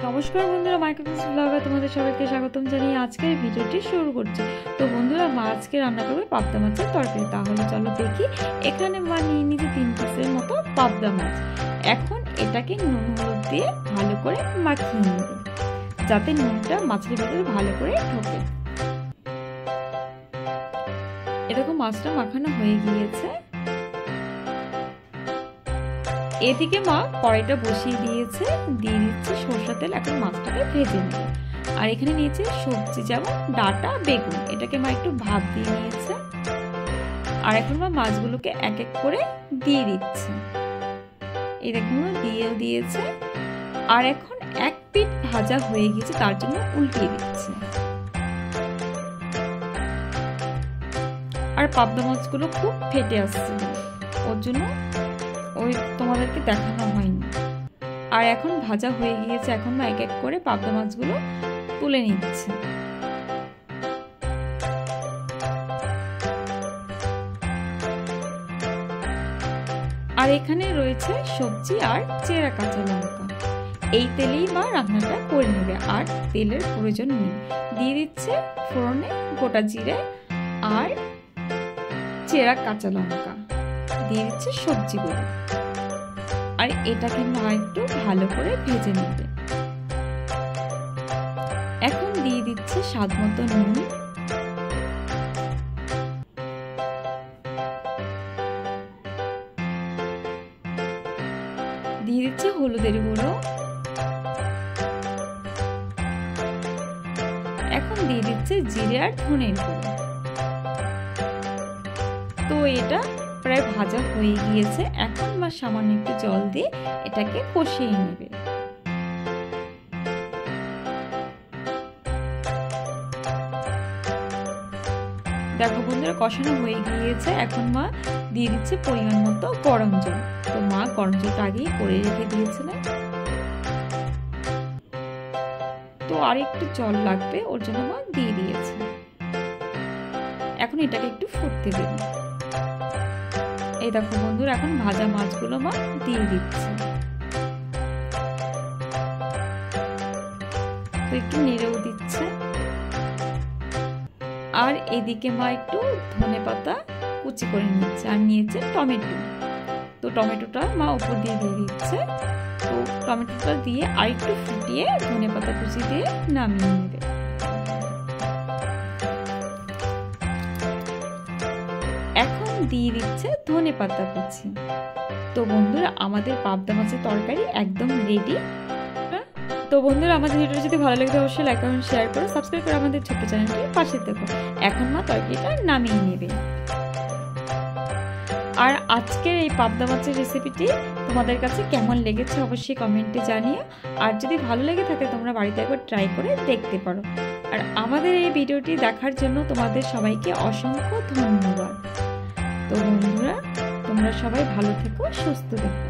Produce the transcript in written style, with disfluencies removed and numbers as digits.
নমস্কার বন্ধুরা, মাইক্রোফোন ব্লগে তোমাদের সবাইকে স্বাগতম জানিয়ে আজকের ভিডিওটি শুরু করছি। তো বন্ধুরা, মা আজকে রান্না করবে পাবদা মাছের তরকারি। তাহলে চলো দেখি। এখানে মা নিয়ে নিয়েছে 3 পিসের মতো পাবদা মাছ। এখন এটাকে নুন হলুদ দিয়ে ভালো করে মাখিয়ে নেবে, যাতে নুনটা মাছের ভিতরে ভালো করে ঢোকে। এরকম মাছটা মাখানো হয়ে গিয়েছে। এদিকে মা কড়াইটা বসিয়ে দিয়েছে, দিয়ে দিচ্ছে সরষের তেল। এখন মাছটাকে ভেজে নেবে। আর এখানে নিয়েছে সবজি, যেমন ডাঁটা, বেগুন। এটাকে মা একটু ভাপ দিয়ে নিয়েছে। আর এখন মা মাছগুলোকে এক এক করে দিয়ে দিচ্ছে। এই দেখুন দিয়েও দিয়েছে। আর এখন এক পিঠ ভাজা হয়ে গেছে, তার জন্য উল্টিয়ে দিচ্ছে। আর পাবদা মাছগুলো খুব ফেটে আসছে, ওর জন্য তোমাদেরকে দেখানো হয়নি। আর এখন ভাজা হয়ে গিয়েছে। এখন মা এক এক করে পাবদা মাছগুলো তুলে নিচ্ছে। আর এখানে রয়েছে সবজি আর চেরা কাঁচা লঙ্কা। এই তেলেই মা রান্নাটা করে নেবে, আর তেলের প্রয়োজন নেই। দিয়ে দিচ্ছে ফোড়নে গোটা জিরে আর চেরা কাঁচা লঙ্কা, দিয়ে দিচ্ছে সবজিগুলো। আর এটাকে মা একটু ভালো করে ভেজে নেবে। এখন দিয়ে দিচ্ছে স্বাদ মতো নুন, দিয়ে দিচ্ছে হলুদের গুঁড়ো, এখন দিয়ে দিচ্ছে জিরে আর ধনের গুঁড়ো। তো এটা প্রায় ভাজা হয়ে গিয়েছে। এখন মা সামান্য একটু জল দিয়ে এটাকে কষিয়ে নেবে। দেখো বন্ধুরা, কষানো হয়ে গিয়েছে। এখন মা দিয়ে দিচ্ছে পরিমাণ মতো গরম জল। তো মা গরম জলটা আগেই করে রেখে দিয়েছিলেন। তো আর একটু জল লাগবে, ওর জন্য মা দিয়ে দিয়েছে। এখন এটাকে একটু ফুটতে দেবে। এই দেখো বন্ধুরা, এখন ভাজা মাছগুলো মা দিয়ে দিচ্ছে। তো একটু নেড়েও দিচ্ছে। আর এদিকে মা একটু ধনেপাতা কুচি করে নিচ্ছে, আর নিয়েছে টমেটো। তো টমেটোটা মা উপর দিয়ে দিয়ে দিচ্ছে। তো টমেটোটা দিয়ে আর একটু ফুটিয়ে ধনেপাতা কুচি দিয়ে নামিয়ে নেবে। এখন দিয়ে দিচ্ছে ধনেপাতা কুচি। তো বন্ধুরা, আমাদের পাবদা মাছের তরকারি একদম রেডি। তো বন্ধুরা, আমাদের ভিডিওটা যদি ভালো লাগে অবশ্যই লাইক কমেন্ট শেয়ার করো, সাবস্ক্রাইব করে আমাদের ছোট্ট চ্যানেলটি পাশে থেকো। এখন মা তরকারিটা নামিয়ে নেবে। আর আজকের এই পাবদা মাছের রেসিপিটি তোমাদের কাছে কেমন লেগেছে অবশ্যই কমেন্টে জানিও। আর যদি ভালো লেগে থাকে তোমরা বাড়িতে একবার ট্রাই করে দেখতে পারো। আর আমাদের এই ভিডিওটি দেখার জন্য তোমাদের সবাইকে অসংখ্য ধন্যবাদ। তো বন্ধুরা, তোমরা সবাই ভালো থেকো, সুস্থ থেকো।